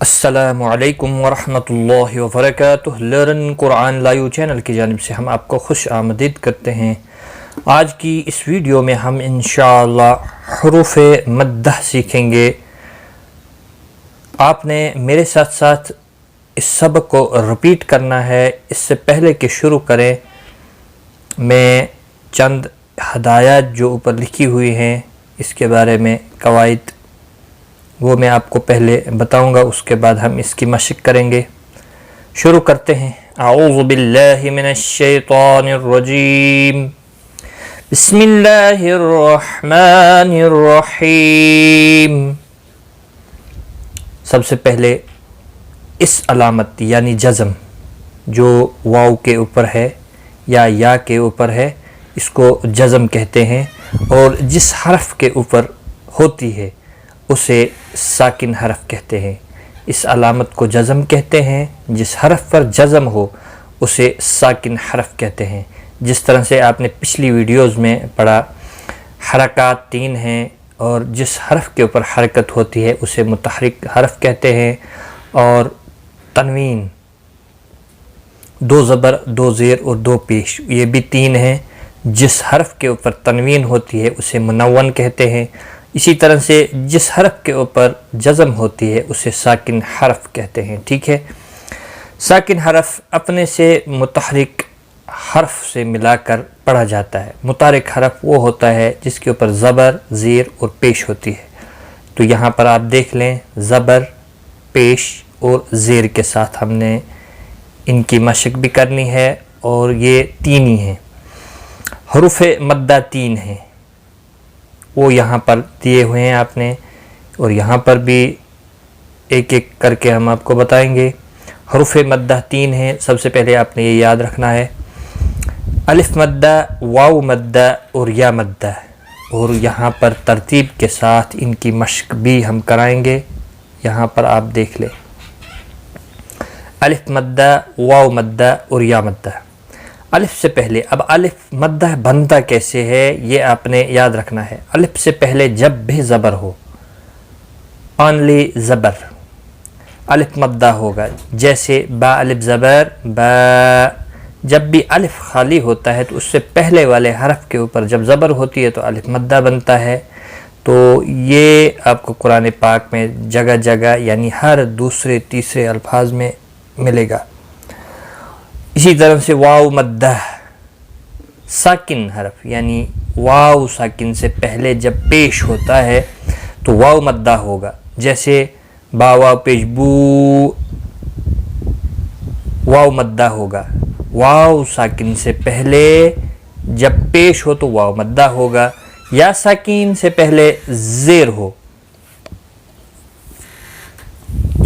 السلام علیکم ورحمۃ اللہ وبرکاتہ۔ لرن قرآن لائیو چینل کی جانب سے ہم آپ کو خوش آمدید کرتے ہیں۔ آج کی اس ویڈیو میں ہم انشاءاللہ حروف مدہ سیکھیں گے۔ آپ نے میرے ساتھ ساتھ اس سبق کو رپیٹ کرنا ہے۔ اس سے پہلے کہ شروع کریں میں چند ہدایات جو اوپر لکھی ہوئی ہیں اس کے بارے میں قواعد وہ میں آپ کو پہلے بتاؤں گا، اس کے بعد ہم اس کی مشق کریں گے۔ شروع کرتے ہیں۔ اعوذ باللہ من الشیطان الرجیم، بسم اللہ الرحمن الرحیم۔ سب سے پہلے اس علامت یعنی جزم جو واو کے اوپر ہے یا کے اوپر ہے اس کو جزم کہتے ہیں، اور جس حرف کے اوپر ہوتی ہے اسے ساکن حرف کہتے ہیں۔ اس علامت کو جزم کہتے ہیں، جس حرف پر جزم ہو اسے ساکن حرف کہتے ہیں۔ جس طرح سے آپ نے پچھلی ویڈیوز میں پڑھا، حرکات 3 ہیں اور جس حرف کے اوپر حرکت ہوتی ہے اسے متحرک حرف کہتے ہیں، اور تنوین 2 زبر 2 زیر اور 2 پیش یہ بھی 3 ہیں۔ جس حرف کے اوپر تنوین ہوتی ہے اسے منون کہتے ہیں۔ اسی طرح سے جس حرف کے اوپر جزم ہوتی ہے اسے ساکن حرف کہتے ہیں۔ ٹھیک ہے، ساکن حرف اپنے سے متحرک حرف سے ملا کر پڑھا جاتا ہے۔ متحرک حرف وہ ہوتا ہے جس کے اوپر زبر، زیر اور پیش ہوتی ہے۔ تو یہاں پر آپ دیکھ لیں، زبر، پیش اور زیر کے ساتھ ہم نے ان کی مشق بھی کرنی ہے، اور یہ 3 ہی ہیں۔ حروف مدہ 3 ہیں، وہ یہاں پر دیے ہوئے ہیں آپ نے، اور یہاں پر بھی ایک ایک کر کے ہم آپ کو بتائیں گے۔ حروف مدہ 3 ہیں۔ سب سے پہلے آپ نے یہ یاد رکھنا ہے، الف مدہ، واو مدہ اور یا مدہ، اور یہاں پر ترتیب کے ساتھ ان کی مشق بھی ہم کرائیں گے۔ یہاں پر آپ دیکھ لیں، الف مدہ، واو مدہ اور یا مدہ۔ الف سے پہلے، اب الف مدہ بنتا کیسے ہے یہ آپ نے یاد رکھنا ہے۔ الف سے پہلے جب بھی زبر ہو، اونلی زبر، الف مدہ ہوگا۔ جیسے با الف زبر با، جب بھی الف خالی ہوتا ہے تو اس سے پہلے والے حرف کے اوپر جب زبر ہوتی ہے تو الف مدہ بنتا ہے۔ تو یہ آپ کو قرآن پاک میں جگہ جگہ یعنی ہر دوسرے تیسرے الفاظ میں ملے گا۔ اسی طرح سے واو مدہ، ساکن حرف یعنی واو ساکن سے پہلے جب پیش ہوتا ہے تو واو مدہ ہوگا۔ جیسے با واو پیش بو، واو مدہ ہوگا۔ واو ساکن سے پہلے جب پیش ہو تو واو مدہ ہوگا۔ یا ساکن سے پہلے زیر ہو،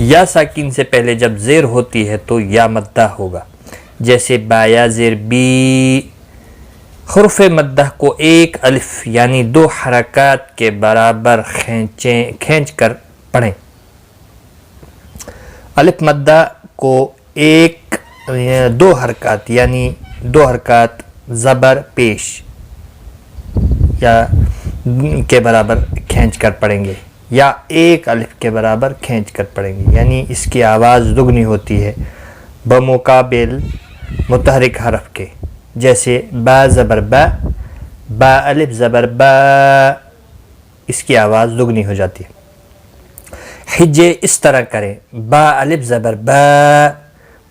یا ساکن سے پہلے جب زیر ہوتی ہے تو یا مدہ ہوگا۔ جیسے با یا زیر بی۔ حروف مدہ کو ایک الف یعنی 2 حرکات کے برابر کھینچ کر پڑھیں۔ الف مدہ کو 2 حرکات یعنی 2 حرکات زبر پیش یا کے برابر کھینچ کر پڑھیں گے، یا 1 الف کے برابر کھینچ کر پڑھیں گے، یعنی اس کی آواز دگنی ہوتی ہے بمقابل متحرک حرف کے۔ جیسے با زبر با، با الف زبر با، اس کی آواز دگنی ہو جاتی ہے۔ ہجے اس طرح کریں، با الف زبر با،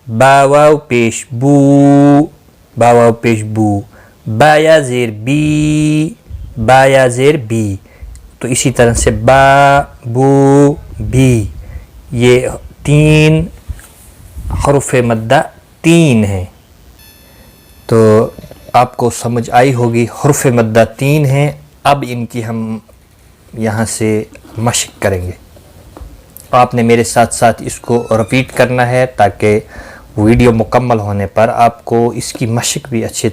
با واو پیش بو، با واو پیش بو، با یا زیر بی، با یا زیر بی۔ تو اسی طرح سے با بو بی، یہ 3 حروف مدہ 3 ہیں۔ تو آپ کو سمجھ آئی ہوگی، حروف مدہ 3 ہیں۔ اب ان کی ہم یہاں سے مشق کریں گے۔ آپ نے میرے ساتھ ساتھ اس کو رپیٹ کرنا ہے تاکہ ویڈیو مکمل ہونے پر آپ کو اس کی مشق بھی اچھے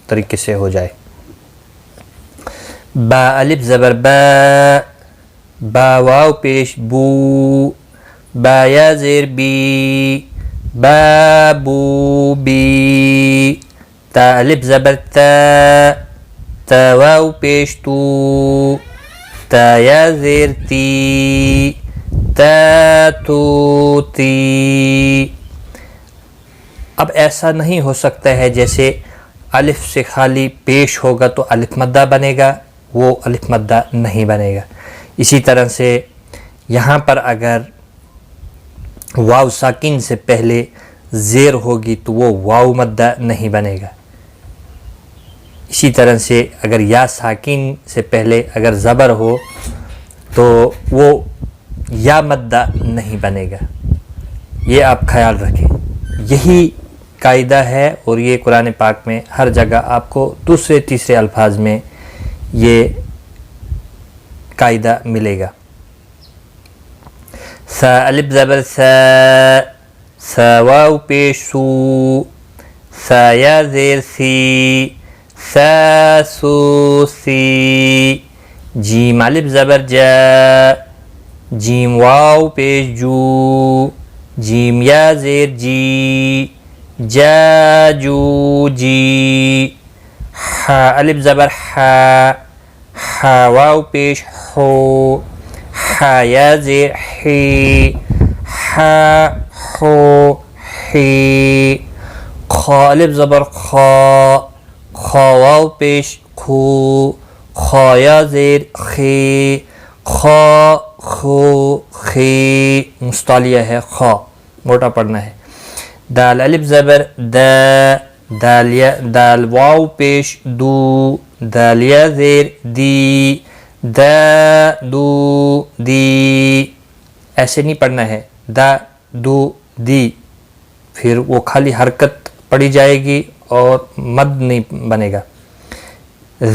طریقے سے ہو جائے۔ با الف زبر با، با واو پیش بو، با یا زیر بی، بابو بی، تا الف زبر تا، تا واو پیش تو، تا یا زیر تی، تو تی. اب ایسا نہیں ہو سکتا ہے جیسے الف سے خالی پیش ہوگا تو الف مدہ بنے گا، وہ الف مدہ نہیں بنے گا. اسی طرح سے یہاں پر اگر واو ساکن سے پہلے زیر ہوگی تو وہ واو مدہ نہیں بنے گا. اسی طرح سے اگر یا ساکن سے پہلے اگر زبر ہو تو وہ یا مدہ نہیں بنے گا. یہ آپ خیال رکھیں. یہی قاعدہ ہے اور یہ قرآن پاک میں ہر جگہ آپ کو دوسرے تیسرے الفاظ میں یہ قاعدہ ملے گا. سا الف زبر سا، سا واو پیش سو، سا یا زیر سی، سا سو سی. جیم الف زبر جا، جیم واو پیش جو، جیم یا زیر جی، جا جو جی. حا الف زبر حا، حا واو پیش حو، حا یا زیر حی، حا حو حی. خا الف زبر خا، خا واو پیش خو، خا یا زیر خی، خا خو خی. مستعلیہ ہے خا، موٹا پڑھنا ہے. دال الف زبر دا، دال واو پیش دو، دال یا زیر دی، دا دو دی. ایسے نہیں پڑھنا ہے دا دو دی، پھر وہ خالی حرکت پڑھی جائے گی اور مد نہیں بنے گا.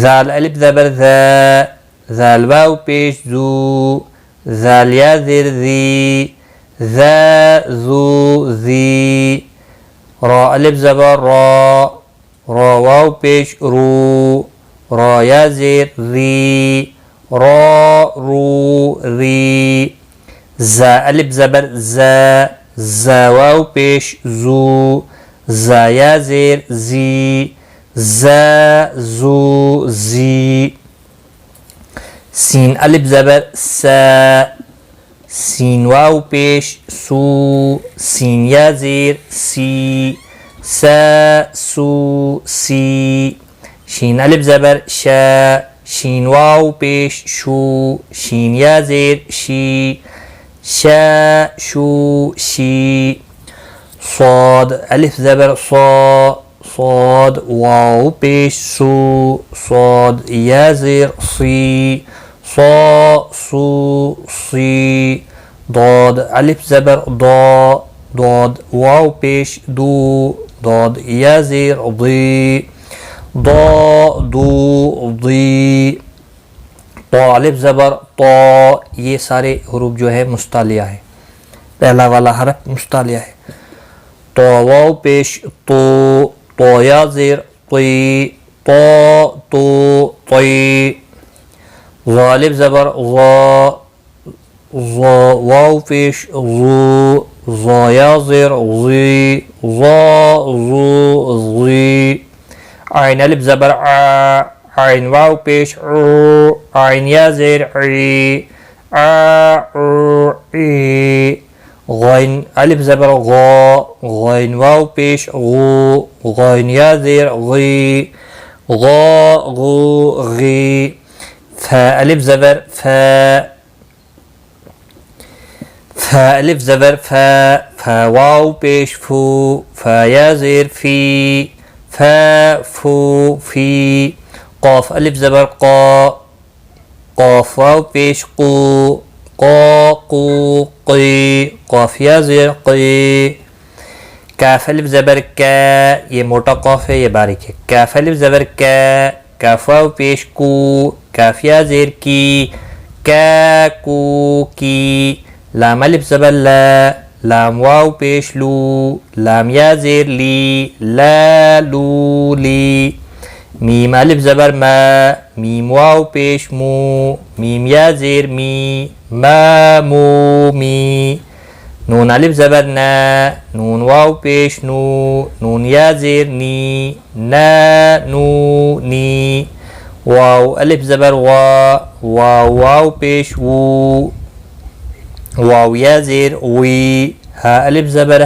زال الف زبر زا، زال واو پیش زو، زال یا زیر زی، زا زو زی. را الف زبر را، را واو پیش رو، را یا زیر ری، را رو ری. زا الف زبر زا، زا واو پیش زو، زا یا زیر زی، زا زو زی. سین الف زبر سا، سین واو پیش سو، سین یا زیر سی، سا سو سی. شین الف زبر شا، شین واو پیش شو، شین یا زیر شی، شا شو شی. صاد الف زبر صا، صاد واو پیش سو، صاد یا زیر سی، صا سو سی. ضاد الف زبر ضا، ضاد واو پیش دو، ضاد یا زیر ضی، ضا دو ضی. طا الف زبر طا، یہ سارے حروف جو ہے مستعلیہ ہے. پہلا والا حرف مستعلیہ ہے. طا واو پیش تو، طا یا زیر طی، طا تو طی. ظا الف زبر ظا، ظا واو پیش ظو، ظا یا زیر ظی، ظا ظو ظی. عین الف زبر ع، عین واو پیش عو، عین یا زیر عی، ع عو عی. غین الف زبر غا، غین واو پیش غو، غین یا زیر غی، غا غو غی. فا الف زبر فا، فا الف زبر فا، فا واو پیش فو، فا یا زیر فی، فا فو فی. قاف الف زبر قا، قاف واو پیش قو، قا قو قی، قاف یا زیر قی. کاف الف زبر کا، یہ موٹا قاف ہے یہ باریک ہے. کاف الف زبر کا، کاف واو پیش کو، کاف یا زیر کی، کا کو کی. لام الف زبر لا، لام واو پیش لو، لام یا زیر لی، لا لو لی. میم الف زبر ما، میم واو پیش مو، میم یا زیر می، ما مو می. نون الف زبر نا، نون واو پیش نو، نون یا زیر نی، نا نو نی. واو الف زبر وا، واو واو پیش وو، واو یا زیر وی، ہا الف زبر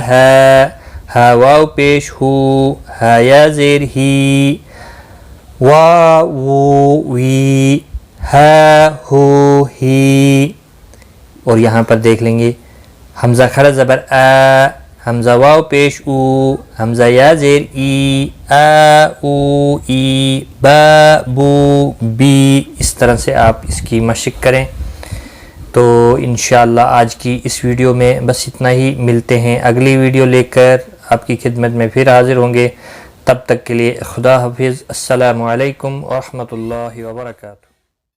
ہا واو پیش ہو، ہا یا زیر ہی، وا وو وی، ہا ہو ہی. اور یہاں پر دیکھ لیں گے حمزہ کھڑا زبر آ، حمزہ واو پیش او، حمزہ یا زیر ای، آ او ای، با بو بی. اس طرح سے آپ اس کی مشق کریں. تو انشاءاللہ آج کی اس ویڈیو میں بس اتنا ہی. ملتے ہیں اگلی ویڈیو لے کر، آپ کی خدمت میں پھر حاضر ہوں گے. تب تک کے لیے خدا حافظ. السلام علیکم ورحمۃ اللہ وبرکاتہ.